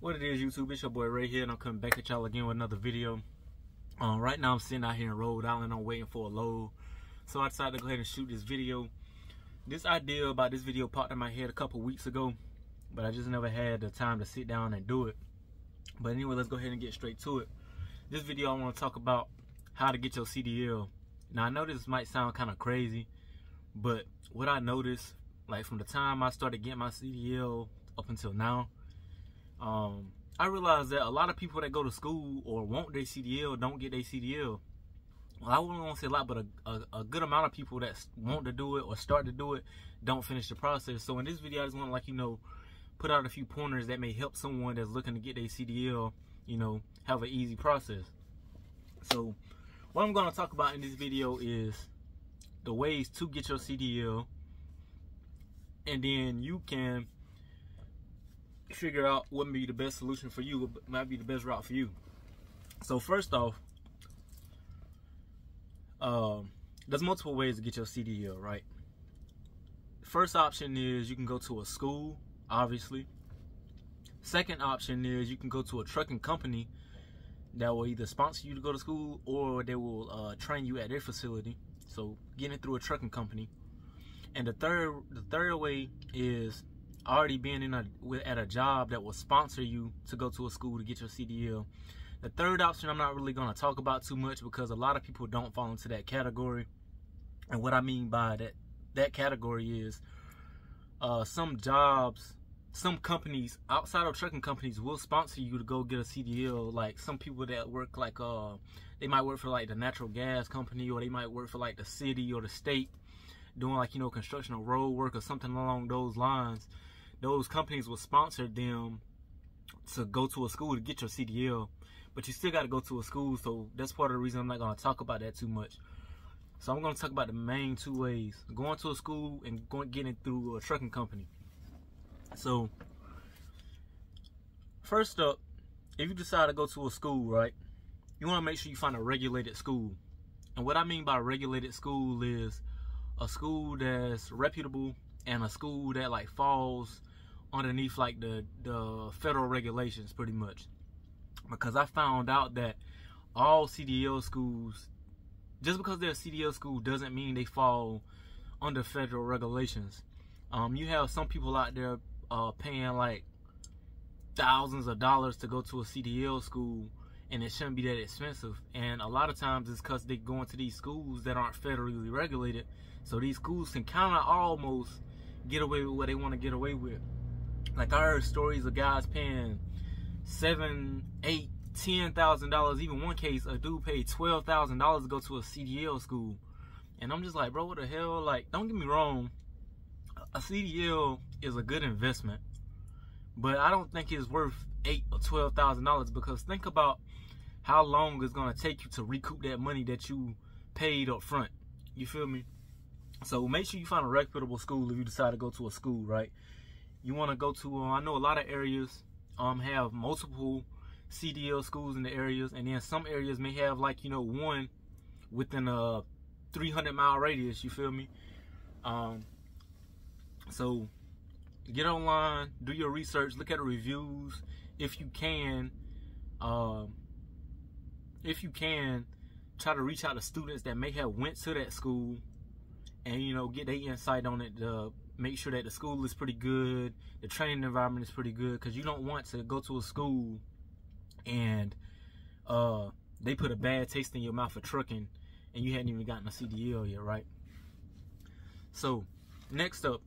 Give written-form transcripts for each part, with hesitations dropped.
What it is, YouTube, it's your boy Ray here, and I'm coming back at y'all again with another video. Right now I'm sitting out here in Rhode Island. I'm waiting for a load, so I decided to go ahead and shoot this video. This idea about this video popped in my head a couple weeks ago, but I just never had the time to sit down and do it. But anyway, let's go ahead and get straight to it. This video I want to talk about how to get your CDL. Now I know this might sound kind of crazy, but what I noticed, like from the time I started getting my CDL up until now, I realized that a lot of people that go to school or want their CDL don't get their CDL. Well, I wouldn't want to say a lot, but a good amount of people that want to do it or start to do it don't finish the process. So in this video, I just want to, put out a few pointers that may help someone that's looking to get their CDL, have an easy process. So what I'm going to talk about in this video is the ways to get your CDL, and then you can figure out what would be the best solution for you, what might be the best route for you. So first off, there's multiple ways to get your CDL, right? First option is you can go to a school, obviously. Second option is you can go to a trucking company that will either sponsor you to go to school or they will train you at their facility. So getting it through a trucking company. And the third way is already being at a job that will sponsor you to go to a school to get your CDL. The third option I'm not really going to talk about too much because a lot of people don't fall into that category. And what I mean by that category is some jobs, some companies outside of trucking companies will sponsor you to go get a CDL. Like some people that work like they might work for like the natural gas company, or they might work for like the city or the state doing like construction or road work or something along those lines. Those companies will sponsor them to go to a school to get your CDL, but you still got to go to a school. So that's part of the reason I'm not going to talk about that too much. So I'm going to talk about the main two ways: going to a school and getting it through a trucking company. So first up, if you decide to go to a school, right, you want to make sure you find a regulated school. And what I mean by regulated school is a school that's reputable and a school that like falls underneath like the federal regulations pretty much. Because I found out that all CDL schools, just because they're a CDL school doesn't mean they fall under federal regulations. You have some people out there paying like thousands of dollars to go to a CDL school, and it shouldn't be that expensive. And a lot of times it's because they go into these schools that aren't federally regulated. So these schools can kind of almost get away with what they want to get away with. Like I heard stories of guys paying $7,000, $8,000, $10,000. Even one case, a dude paid $12,000 to go to a CDL school. And I'm just like, bro, what the hell? Like, don't get me wrong, a CDL is a good investment, but I don't think it's worth $8,000 or $12,000, because think about how long it's gonna take you to recoup that money that you paid up front. You feel me? So make sure you find a reputable school if you decide to go to a school, right? You want to go to, I know a lot of areas have multiple CDL schools in the areas, and then some areas may have like, one within a 300-mile radius, you feel me? So get online, do your research, look at the reviews. If you can, try to reach out to students that may have went to that school and get their insight on it, to make sure that the school is pretty good, the training environment is pretty good, because you don't want to go to a school and they put a bad taste in your mouth for trucking and you hadn't even gotten a CDL yet, right? So next up,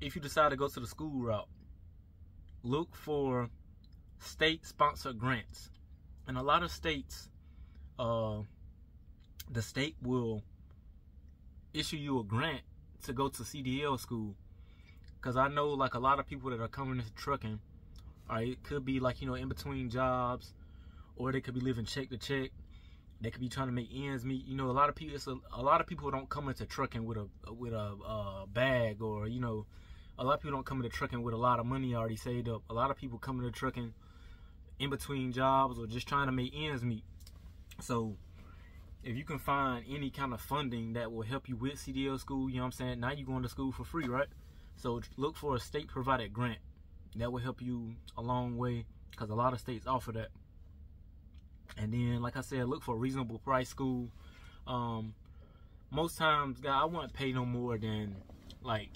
if you decide to go to the school route, look for state-sponsored grants. And a lot of states, the state will issue you a grant to go to CDL school. Because I know like a lot of people that are coming into trucking, right, it could be like in between jobs, or they could be living check to check. They could be trying to make ends meet. A lot of people don't come into trucking with a bag, or a lot of people don't come into trucking with a lot of money already saved up. A lot of people come into trucking in between jobs or just trying to make ends meet. So if you can find any kind of funding that will help you with CDL school, now you're going to school for free, right? So look for a state provided grant. That will help you a long way because a lot of states offer that. And then, like I said, look for a reasonable price school. Most times, guys, I wouldn't pay no more than, like,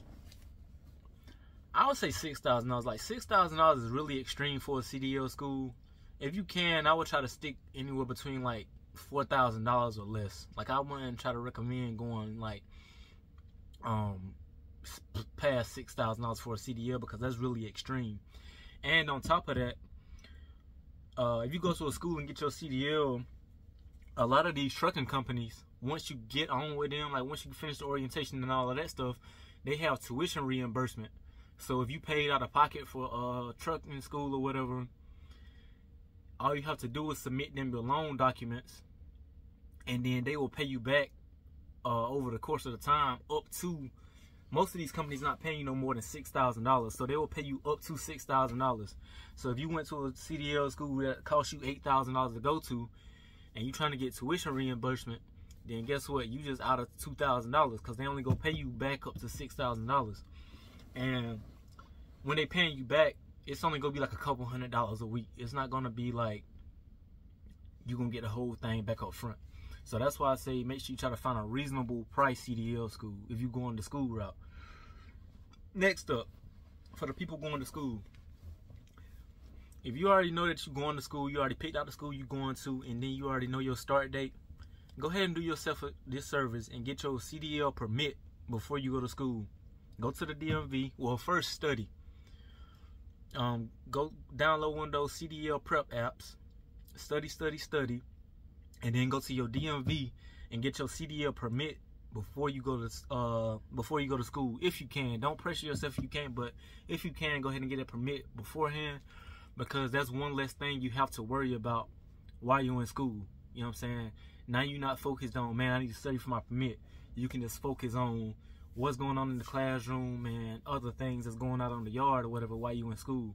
I would say $6,000. Like, $6,000 is really extreme for a CDL school. If you can, I would try to stick anywhere between, like, $4,000 or less. Like, I wouldn't try to recommend going, like, past $6,000 for a CDL because that's really extreme. And on top of that, if you go to a school and get your CDL, a lot of these trucking companies, once you get on with them, like once you finish the orientation and all of that stuff, they have tuition reimbursement. So if you paid out of pocket for trucking school or whatever, all you have to do is submit them your loan documents, and then they will pay you back over the course of the time up to, most of these companies not paying you no more than $6,000, so they will pay you up to $6,000. So if you went to a CDL school that cost you $8,000 to go to, and you trying to get tuition reimbursement, then guess what? You just out of $2,000 because they only go pay you back up to $6,000. And when they paying you back, it's only gonna be like a couple $100 a week. It's not gonna be like you gonna get the whole thing back up front. So that's why I say make sure you try to find a reasonable price CDL school if you going the school route. Next up, for the people going to school, if you already know that you're going to school, you already picked out the school you're going to, and then you already know your start date, go ahead and do yourself this service and get your CDL permit before you go to school. Go to the DMV. Well, first study. Go download one of those CDL prep apps. Study, and then go to your DMV and get your CDL permit before you go to school. If you can, don't pressure yourself if you can't, but if you can, go ahead and get a permit beforehand, because that's one less thing you have to worry about while you're in school. You know what I'm saying? Now you're not focused on, man, I need to study for my permit. You can just focus on what's going on in the classroom and other things that's going on in the yard or whatever while you're in school,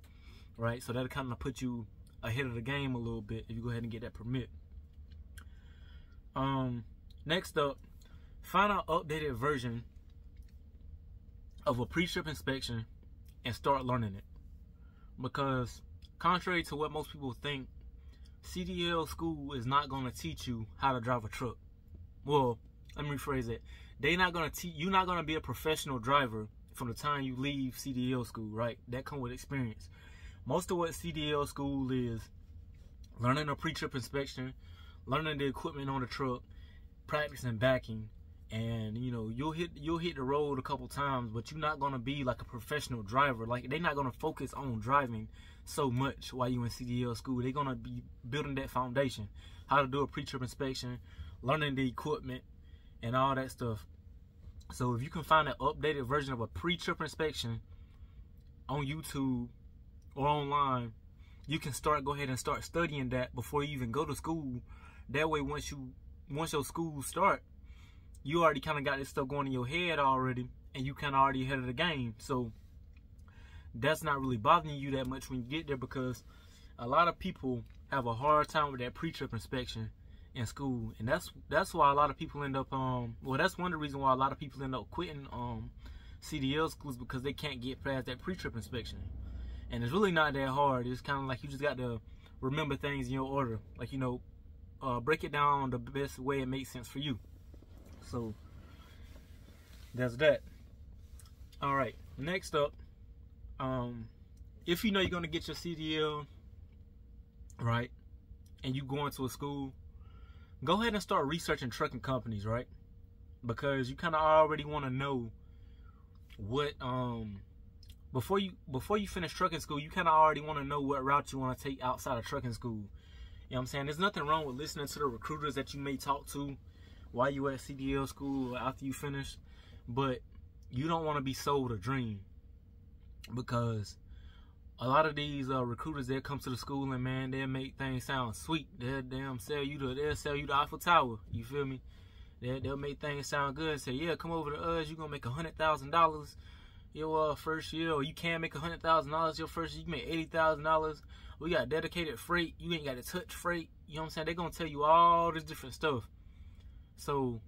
right? So that'll kind of put you ahead of the game a little bit if you go ahead and get that permit. Next up, find an updated version of a pre-trip inspection and start learning it. Because contrary to what most people think, CDL school is not going to teach you how to drive a truck. Well, let me rephrase it. They're not going to teach you're not going to be a professional driver from the time you leave CDL school, right? That comes with experience. Most of what CDL school is learning a pre-trip inspection, learning the equipment on the truck, practicing backing, and you know, you'll hit the road a couple times, but you're not gonna be like a professional driver. Like, they're not gonna focus on driving so much while you're in CDL school. They're gonna be building that foundation, how to do a pre-trip inspection, learning the equipment, and all that stuff. So if you can find an updated version of a pre-trip inspection on YouTube or online, you can go ahead and start studying that before you even go to school. That way, once your school start, you already kind of got this stuff going in your head already, and you kind of already ahead of the game. So that's not really bothering you that much when you get there, because a lot of people have a hard time with that pre-trip inspection in school, and that's why a lot of people end up well, that's one of the reasons why a lot of people end up quitting CDL schools, because they can't get past that pre-trip inspection. And it's really not that hard. It's kind of like you just got to remember things in your order, like, you know, break it down the best way it makes sense for you. So that's that. All right, next up, if you know you're gonna get your CDL, right, and you go into a school, go ahead and start researching trucking companies, right? Because you kind of already want to know what before you finish trucking school, you kind of already want to know what route you want to take outside of trucking school. You know what I'm saying? There's nothing wrong with listening to the recruiters that you may talk to while you at CDL school or after you finish, but you don't want to be sold a dream, because a lot of these recruiters, they'll come to the school and, man, they'll make things sound sweet. They'll sell you the Eiffel Tower. You feel me? They'll make things sound good and say, yeah, come over to us. You're gonna make $100,000 your first year, or you can make $100,000 your first year. You can make $80,000. We got dedicated freight. You ain't got to touch freight. You know what I'm saying? They're gonna tell you all this different stuff. So,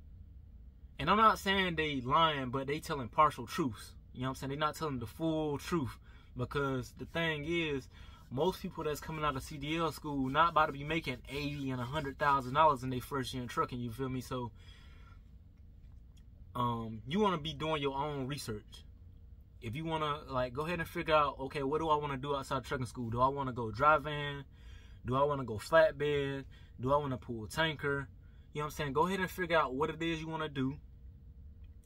and I'm not saying they lying, but they telling partial truths. You know what I'm saying? They're not telling the full truth. Because the thing is, most people that's coming out of CDL school not about to be making $80,000 and $100,000 in their first year in trucking. You feel me? So, you want to be doing your own research. If you want to, like, go ahead and figure out, okay, what do I want to do outside trucking school? Do I want to go dry van? Do I want to go flatbed? Do I want to pull a tanker? You know what I'm saying? Go ahead and figure out what it is you want to do.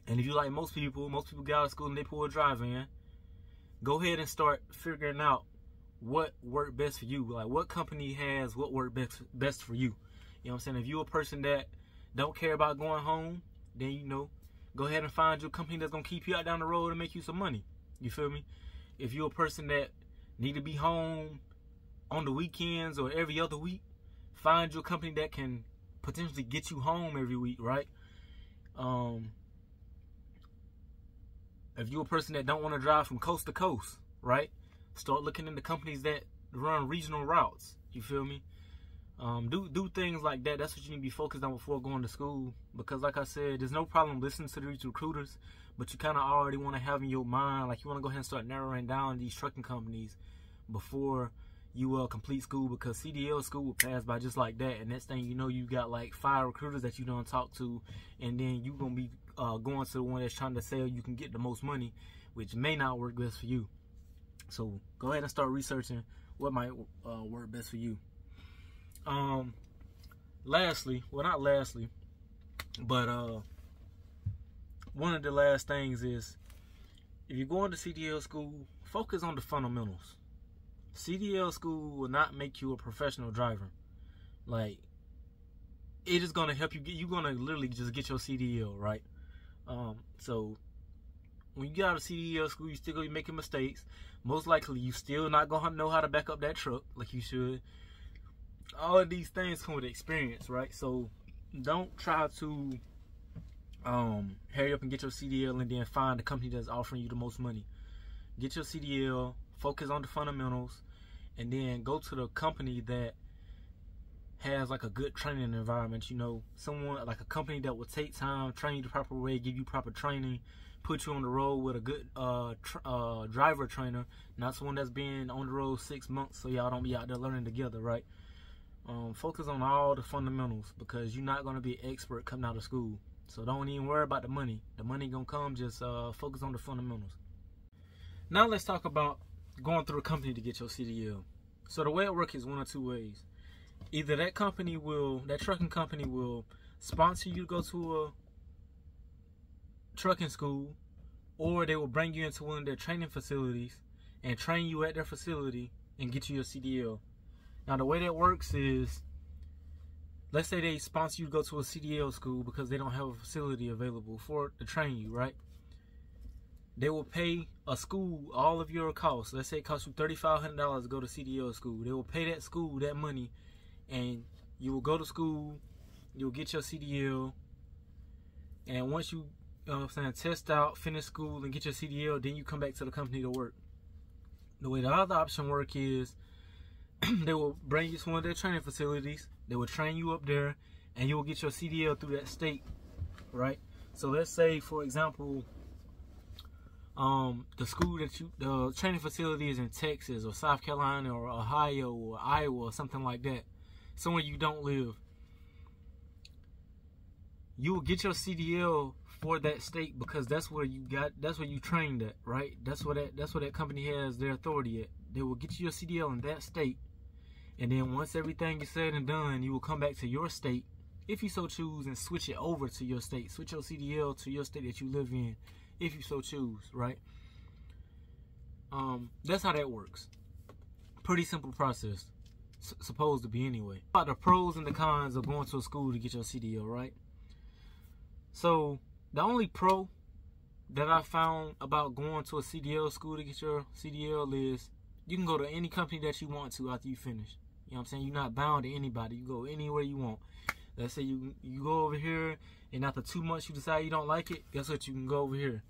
And if you like most people get out of school and they pull a dry van. Go ahead and start figuring out what worked best for you. Like, what company has what worked best for you. You know what I'm saying? If you're a person that don't care about going home, then, you know, go ahead and find your company that's going to keep you out down the road and make you some money. You feel me? If you're a person that need to be home on the weekends or every other week, find your company that can potentially get you home every week, right? If you're a person that don't want to drive from coast to coast, right? Start looking into companies that run regional routes. You feel me? Do things like that. That's what you need to be focused on before going to school. Because like I said, there's no problem listening to these recruiters, but you kind of already want to have in your mind, like, you want to go ahead and start narrowing down these trucking companies before you complete school, because CDL school will pass by just like that, and next thing you know, you got like 5 recruiters that you don't talk to, and then you gonna be going to the one that's trying to sell you can get the most money, which may not work best for you. So go ahead and start researching what might work best for you. Lastly, well, not lastly, but one of the last things is, if you're going to CDL school, focus on the fundamentals. CDL school will not make you a professional driver. Like, it is going to help you get, you're going to literally just get your CDL, right? So when you get out of CDL school, you still going to be making mistakes. Most likely, you still not going to know how to back up that truck like you should. All of these things come with experience, right? So don't try to hurry up and get your CDL and then find the company that's offering you the most money. Get your CDL, focus on the fundamentals, and then go to the company that has like a good training environment. You know, someone like a company that will take time, train you the proper way, give you proper training, put you on the road with a good driver trainer, not someone that's been on the road 6 months, so y'all don't be out there learning together, right? Focus on all the fundamentals, because you're not going to be an expert coming out of school. So don't even worry about the money. The money going to come. Just focus on the fundamentals. Now let's talk about going through a company to get your CDL. So the way it works is one of 2 ways. Either that trucking company will sponsor you to go to a trucking school, or they will bring you into one of their training facilities and train you at their facility and get you your CDL. Now the way that works is, let's say they sponsor you to go to a CDL school because they don't have a facility available to train you, right? They will pay a school all of your costs. Let's say it costs you $3,500 to go to CDL school. They will pay that school that money, and you will go to school, you'll get your CDL, and once you test out, finish school, and get your CDL, then you come back to the company to work. The way the other option work is, they will bring you to one of their training facilities, they will train you up there, and you will get your CDL through that state, right? So let's say, for example, the training facility is in Texas or South Carolina or Ohio or Iowa or something like that, somewhere you don't live. You will get your CDL for that state because that's where you trained at, right? That's where that company has their authority at. They will get you your CDL in that state, and then once everything is said and done, you will come back to your state, if you so choose, and switch it over to your state. Switch your CDL to your state that you live in, if you so choose, right? That's how that works. Pretty simple process, supposed to be anyway. About the pros and the cons of going to a school to get your CDL, right? So the only pro that I found about going to a CDL school to get your CDL is you can go to any company that you want to after you finish. You know what I'm saying? You're not bound to anybody. You go anywhere you want. Let's say you go over here, and after 2 months you decide you don't like it, guess what? You can go over here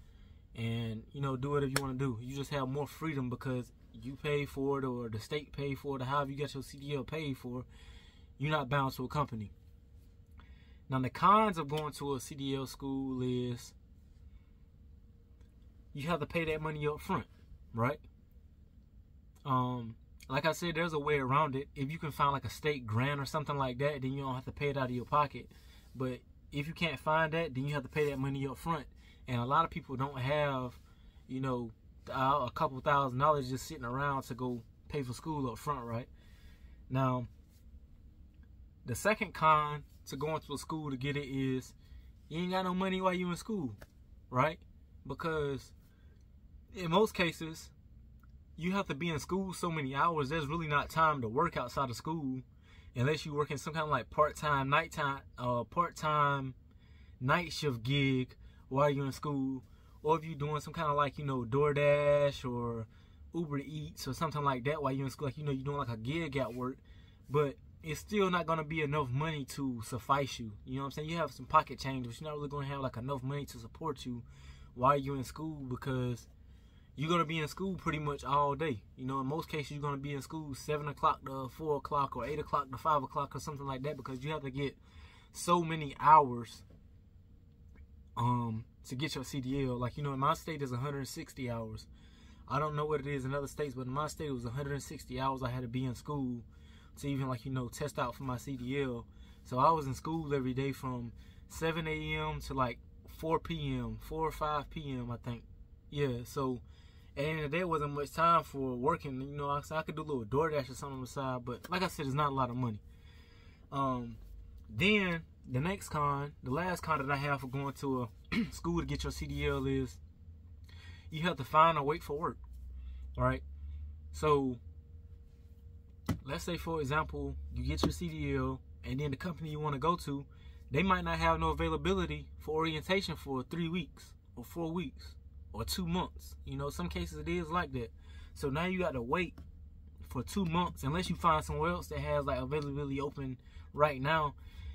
and, you know, do whatever you want to do. You just have more freedom because you pay for it, or the state paid for it, or however you get your CDL paid for. You're not bound to a company. Now the cons of going to a CDL school is you have to pay that money up front, right? Like I said, there's a way around it. If you can find like a state grant or something like that, then you don't have to pay it out of your pocket. But if you can't find that, then you have to pay that money up front. And a lot of people don't have, you know, a couple $1,000s just sitting around to go pay for school up front, right? Now, the second con to going to a school to get it is you ain't got no money while you in school, right? Because in most cases, you have to be in school so many hours, there's really not time to work outside of school unless you work in some kind of like part-time night shift gig while you're in school, or if you're doing some kind of like, you know, DoorDash or Uber Eats or something like that while you're in school, like, you know, you're doing like a gig at work, but it's still not going to be enough money to suffice you. You know what I'm saying? You have some pocket change, but you're not really going to have like enough money to support you while you're in school, because you're going to be in school pretty much all day. You know, in most cases, you're going to be in school 7 o'clock to 4 o'clock or 8 o'clock to 5 o'clock or something like that, because you have to get so many hours to get your CDL. Like, you know, in my state, is 160 hours. I don't know what it is in other states, but in my state, it was 160 hours I had to be in school to even, like, you know, test out for my CDL. So I was in school every day from 7 a.m. to like 4 p.m., 4 or 5 p.m., I think. Yeah, so and there wasn't much time for working. You know, I could do a little DoorDash or something on the side, but like I said, it's not a lot of money. Then the next con, the last con that I have for going to a school to get your CDL is you have to find or wait for work. All right. So let's say, for example, you get your CDL, and then the company you want to go to, they might not have no availability for orientation for 3 weeks or 4 weeks or 2 months. You know, some cases it is like that. So now you got to wait for 2 months, unless you find somewhere else that has like availability open right now.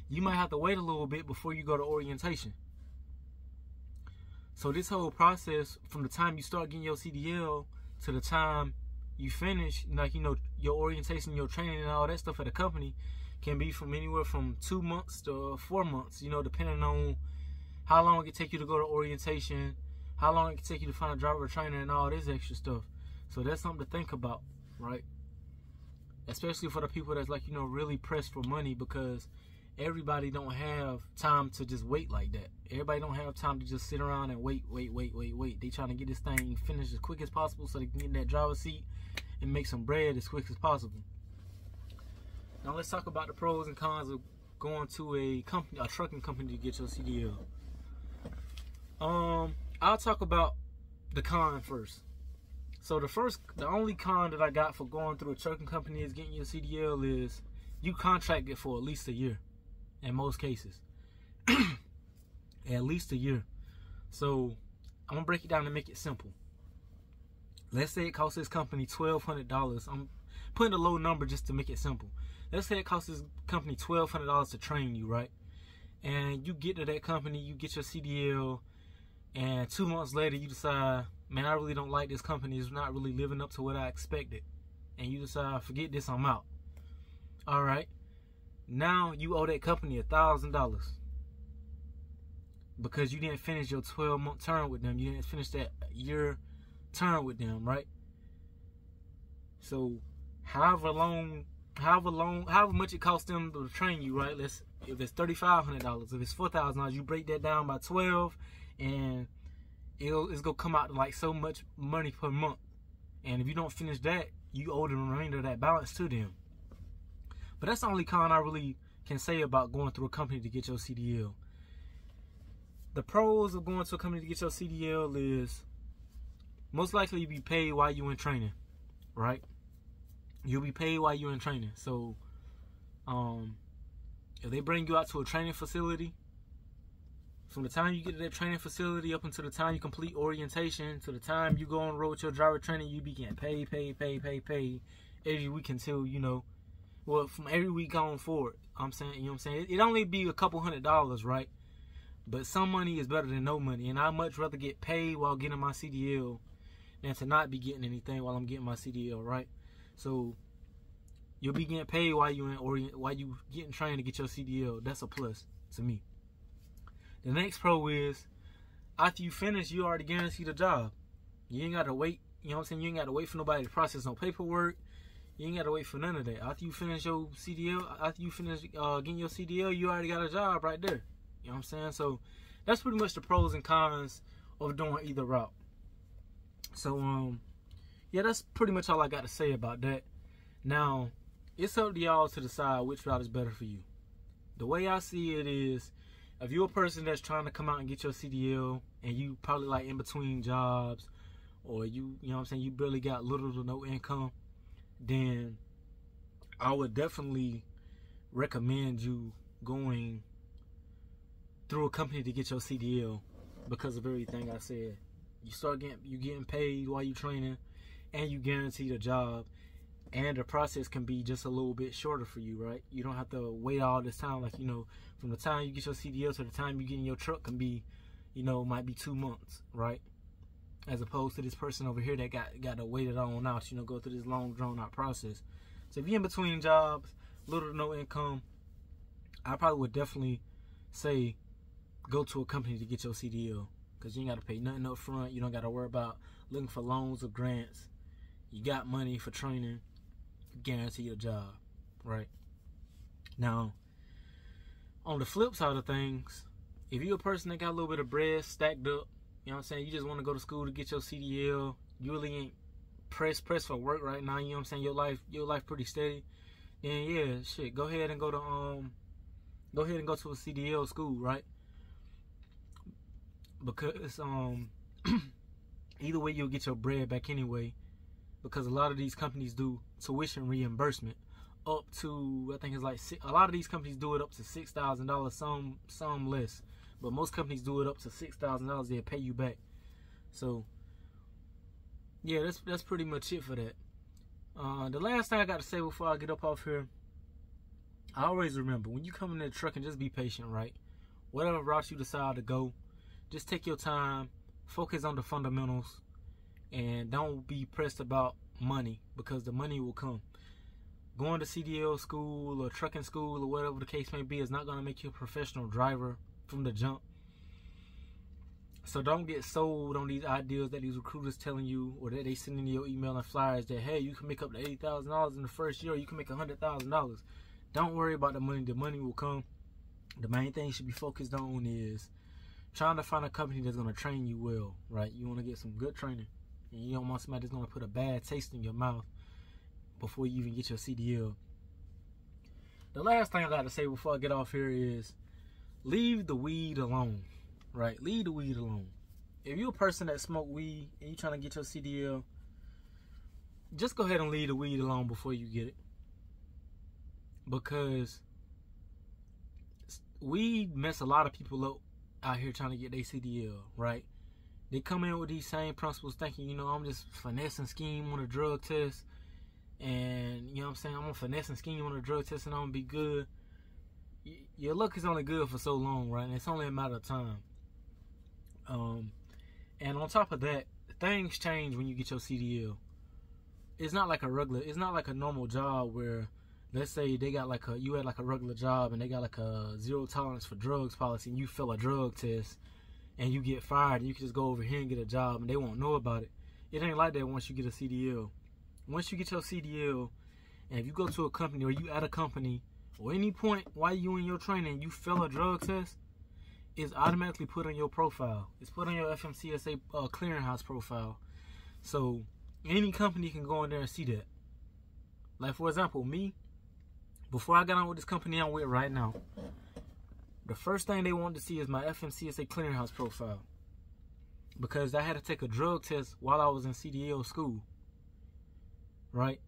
You might have to wait a little bit before you go to orientation. So this whole process, from the time you start getting your CDL to the time you finish, like, you know, your orientation, your training, and all that stuff at a company, can be from anywhere from 2 months to 4 months. You know, depending on how long it take you to go to orientation, how long it can take you to find a driver trainer, and all this extra stuff. So that's something to think about, right? Especially for the people that's, like, you know, really pressed for money, because everybody don't have time to just wait like that. Everybody don't have time to just sit around and wait. They trying to get this thing finished as quick as possible so they can get in that driver's seat and make some bread as quick as possible. Now let's talk about the pros and cons of going to a trucking company to get your CDL. I'll talk about the con first. So the only con that I got for going through a trucking company is getting your CDL is you contracted for at least a year in most cases. At least a year. So I'm gonna break it down and make it simple. Let's say it costs this company $1,200. I'm putting a low number just to make it simple. Let's say it costs this company $1,200 to train you, right? And you get to that company, you get your CDL, and 2 months later you decide, man, I really don't like this company. It's not really living up to what I expected. And you decide, forget this, I'm out. All right. Now you owe that company $1,000 because you didn't finish your 12-month term with them. You didn't finish that year term with them, right? So however much it costs them to train you, right? If it's $3,500, if it's $4,000, you break that down by 12, and it's gonna come out to like so much money per month. And if you don't finish that, you owe the remainder of that balance to them. But that's the only con I really can say about going through a company to get your CDL. The pros of going to a company to get your CDL is most likely you'll be paid while you're in training, right? You'll be paid while you're in training. So if they bring you out to a training facility, from the time you get to that training facility up until the time you complete orientation, to the time you go on the road with your driver training, you be getting paid every week until, you know, well, from every week on forward. I'm saying, you know what I'm saying? It only be a couple $100s, right? But some money is better than no money, and I'd much rather get paid while getting my CDL than to not be getting anything while I'm getting my CDL, right? So you'll be getting paid while you getting trained to get your CDL. That's a plus to me. The next pro is after you finish, you already guaranteed a job. You ain't got to wait You know what I'm saying? You ain't got to wait for nobody to process no paperwork. You ain't got to wait for none of that. After you finish your CDL, after you finish getting your CDL, you already got a job right there. You know what I'm saying? So that's pretty much the pros and cons of doing either route. So, yeah, that's pretty much all I got to say about that. Now, it's up to y'all to decide which route is better for you. The way I see it is, if you're a person that's trying to come out and get your CDL, and you probably like in between jobs, or you know what I'm saying, you barely got little to no income, then I would definitely recommend you going through a company to get your CDL because of everything I said. You getting paid while you training, and you guaranteed a job, and the process can be just a little bit shorter for you, right? You don't have to wait all this time. Like, you know, from the time you get your CDL to the time you get in your truck can be, you know, might be 2 months, right? As opposed to this person over here that got to wait it on out, you know, go through this long drawn out process. So if you're in between jobs, little to no income, I probably would definitely say go to a company to get your CDL, because you ain't got to pay nothing up front. You don't got to worry about looking for loans or grants. You got money for training, guarantee your job, right? Now, on the flip side of things, if you're a person that got a little bit of bread stacked up, you know what I'm saying, you just want to go to school to get your CDL, you really ain't pressed for work right now, you know what I'm saying, your life pretty steady, then yeah, shit, go ahead and go to a CDL school, right? Because either way you'll get your bread back anyway, because a lot of these companies do tuition reimbursement up to, I think it's like a lot of these companies do it up to $6,000, some less, but most companies do it up to $6,000. They'll pay you back. So yeah, that's pretty much it for that. The last thing I got to say before I get up off here, I always remember, when you come in the truck, and just be patient, right? Whatever route you decide to go, just take your time, focus on the fundamentals, and don't be pressed about money, because the money will come. Going to CDL school or trucking school or whatever the case may be is not going to make you a professional driver from the jump. So don't get sold on these ideas that these recruiters telling you, or that they sending your email and flyers that, hey, you can make up to $80,000 in the first year, or you can make $100,000. Don't worry about the money. The money will come. The main thing you should be focused on is trying to find a company that's going to train you well, right? You want to get some good training, and you don't want somebody that's going to put a bad taste in your mouth before you even get your CDL. The last thing I got to say before I get off here is leave the weed alone, right? Leave the weed alone. If you're a person that smoke weed and you're trying to get your CDL, just go ahead and leave the weed alone before you get it. Because weed mess a lot of people up out here trying to get their CDL, right? They come in with these same principles thinking, you know, I'm just finessing scheme on a drug test, and you know what I'm saying, I'm gonna finesse and scheme on a drug test and I'm gonna be good. Your luck is only good for so long, right? And it's only a matter of time. And on top of that, things change when you get your CDL. It's not like a normal job where, let's say they got you had like a regular job and they got like a zero tolerance for drugs policy, and you fail a drug test and you get fired, and you can just go over here and get a job and they won't know about it. It ain't like that once you get a CDL. Once you get your CDL, and if you go to a company, or you at a company, or any point while you in your training, you fail a drug test, it's automatically put on your profile. It's put on your FMCSA clearinghouse profile. So any company can go in there and see that. Like, for example, me, before I got on with this company I'm with right now, the first thing they wanted to see is my FMCSA clearinghouse profile, because I had to take a drug test while I was in CDL school, right?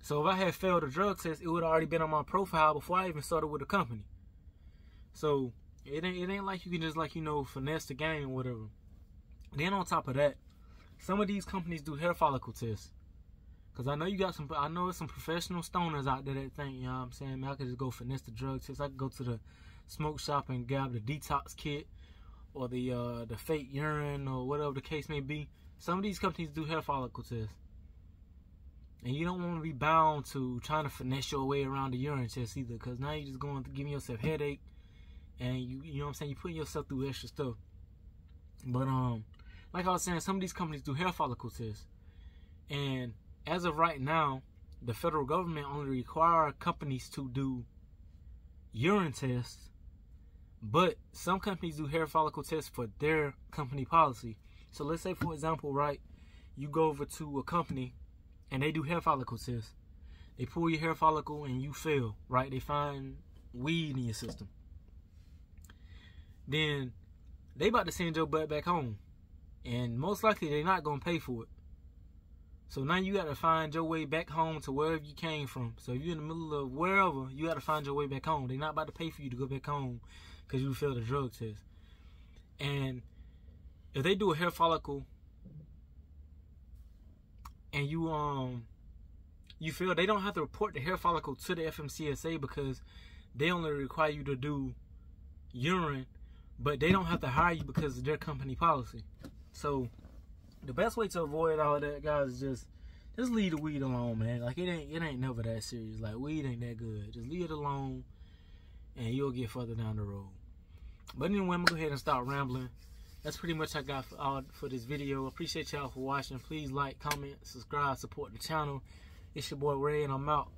So if I had failed a drug test, it would have already been on my profile before I even started with the company. So it ain't like you can just, like, you know, finesse the game or whatever. Then on top of that, some of these companies do hair follicle tests. Because I know I know there's some professional stoners out there that think, you know what I'm saying, man, I could just go finesse the drug test. I could go to the smoke shop and grab the detox kit, or the fake urine, or whatever the case may be. Some of these companies do hair follicle tests. And you don't want to be bound to trying to finesse your way around the urine test either, because now you're just going to give yourself headache, and you know what I'm saying, you're putting yourself through extra stuff. But like I was saying, some of these companies do hair follicle tests. And as of right now, the federal government only require companies to do urine tests, but some companies do hair follicle tests for their company policy. So let's say, for example, right, you go over to a company and they do hair follicle tests. They pull your hair follicle and you fail, right? They find weed in your system. Then they about to send your butt back home. And most likely they're not going to pay for it. So now you got to find your way back home to wherever you came from. So if you're in the middle of wherever, you got to find your way back home. They're not about to pay for you to go back home because you failed a drug test. And if they do a hair follicle and you feel, they don't have to report the hair follicle to the FMCSA because they only require you to do urine, but they don't have to hire you because of their company policy. So the best way to avoid all that, guys, is just leave the weed alone, man. Like it ain't never that serious. Like weed ain't that good. Just leave it alone and you'll get further down the road. But anyway, I'm gonna go ahead and start rambling. That's pretty much I got for this video. Appreciate y'all for watching. Please like, comment, subscribe, support the channel. It's your boy Ray, and I'm out.